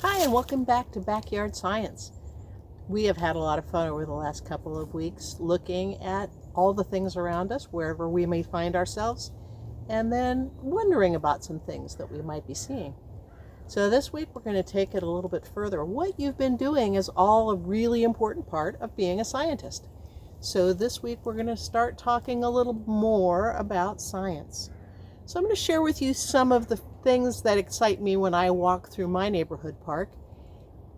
Hi, and welcome back to Backyard Science. We have had a lot of fun over the last couple of weeks looking at all the things around us, wherever we may find ourselves, and then wondering about some things that we might be seeing. So this week we're going to take it a little bit further. What you've been doing is all a really important part of being a scientist. So this week we're going to start talking a little more about science. So I'm going to share with you some of the things that excite me when I walk through my neighborhood park.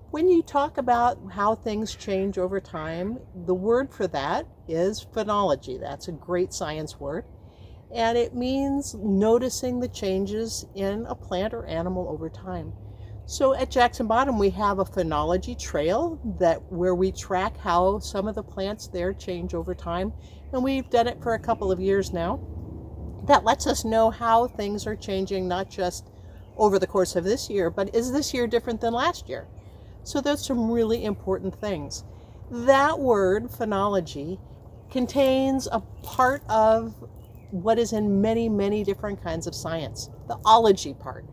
When you talk about how things change over time, the word for that is phenology. That's a great science word. And it means noticing the changes in a plant or animal over time. So at Jackson Bottom, we have a phenology trail where we track how some of the plants there change over time. And we've done it for a couple of years now. That lets us know how things are changing, not just over the course of this year, but is this year different than last year? So those some really important things. That word, phenology, contains a part of what is in many, many different kinds of science, the ology part.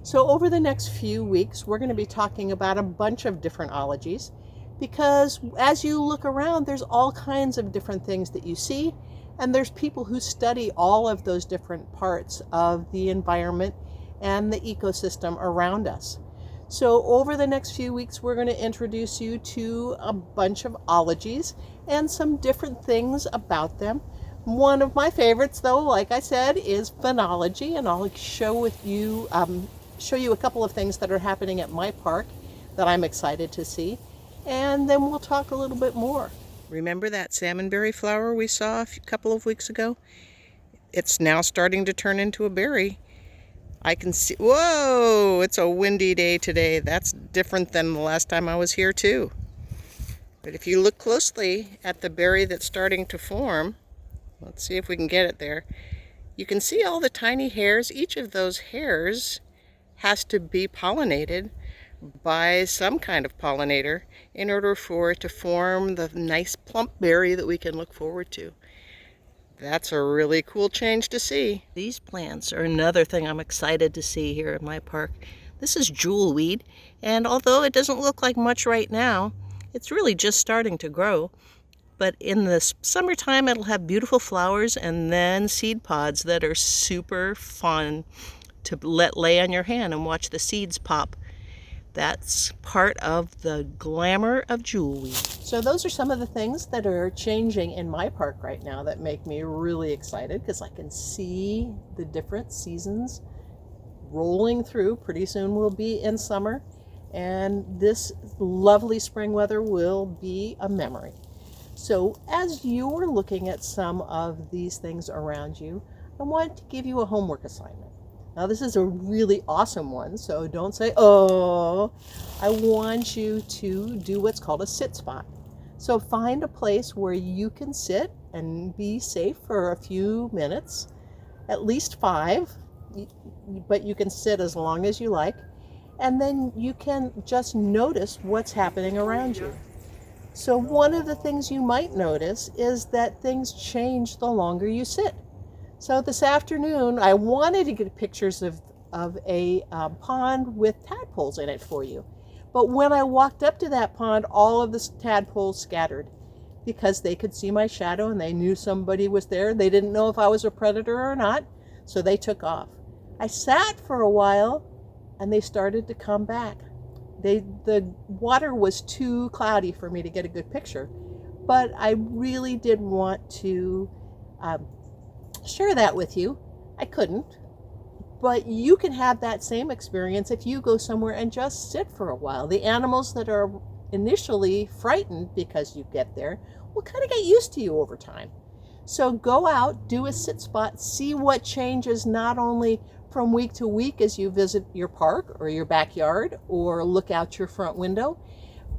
So over the next few weeks, we're going to be talking about a bunch of different ologies, because as you look around, there's all kinds of different things that you see, and there's people who study all of those different parts of the environment and the ecosystem around us. So over the next few weeks, we're going to introduce you to a bunch of ologies and some different things about them. One of my favorites, though, like I said, is phenology, and I'll show you a couple of things that are happening at my park that I'm excited to see, and then we'll talk a little bit more. Remember that salmonberry flower we saw a couple of weeks ago? It's now starting to turn into a berry. I can see, whoa, it's a windy day today. That's different than the last time I was here too. But if you look closely at the berry that's starting to form, let's see if we can get it there. You can see all the tiny hairs. Each of those hairs has to be pollinated by some kind of pollinator in order for it to form the nice plump berry that we can look forward to. That's a really cool change to see. These plants are another thing I'm excited to see here in my park. This is jewelweed, and although it doesn't look like much right now, it's really just starting to grow. But in the summertime, it'll have beautiful flowers and then seed pods that are super fun to lay on your hand and watch the seeds pop. That's part of the glamour of jewelweed. So those are some of the things that are changing in my park right now that make me really excited, because I can see the different seasons rolling through. Pretty soon we'll be in summer, and this lovely spring weather will be a memory. So as you're looking at some of these things around you, I want to give you a homework assignment. Now this is a really awesome one, so don't say, oh. I want you to do what's called a sit spot. So find a place where you can sit and be safe for a few minutes, at least 5, but you can sit as long as you like, and then you can just notice what's happening around you. So one of the things you might notice is that things change the longer you sit. So this afternoon, I wanted to get pictures of a pond with tadpoles in it for you. But when I walked up to that pond, all of the tadpoles scattered because they could see my shadow and they knew somebody was there. They didn't know if I was a predator or not, so they took off. I sat for a while and they started to come back. The water was too cloudy for me to get a good picture, but I really did want to share that with you. I couldn't, but you can have that same experience if you go somewhere and just sit for a while. The animals that are initially frightened because you get there will kind of get used to you over time. So go out, do a sit spot, see what changes not only from week to week as you visit your park or your backyard or look out your front window,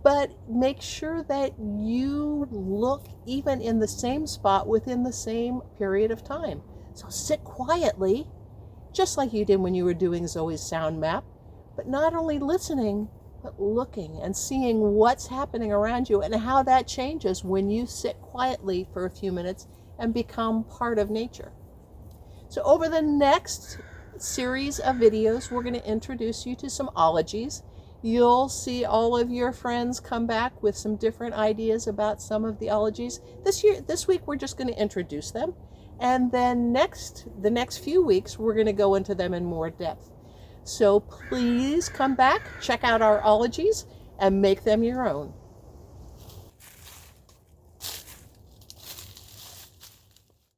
but make sure that you look even in the same spot within the same period of time. So sit quietly, just like you did when you were doing Zoe's sound map, but not only listening, but looking and seeing what's happening around you and how that changes when you sit quietly for a few minutes and become part of nature. So over the next series of videos, we're going to introduce you to some ologies You'll see all of your friends come back with some different ideas about some of the ologies. This week, we're just going to introduce them. And then the next few weeks, we're going to go into them in more depth. So please come back, check out our ologies, and make them your own.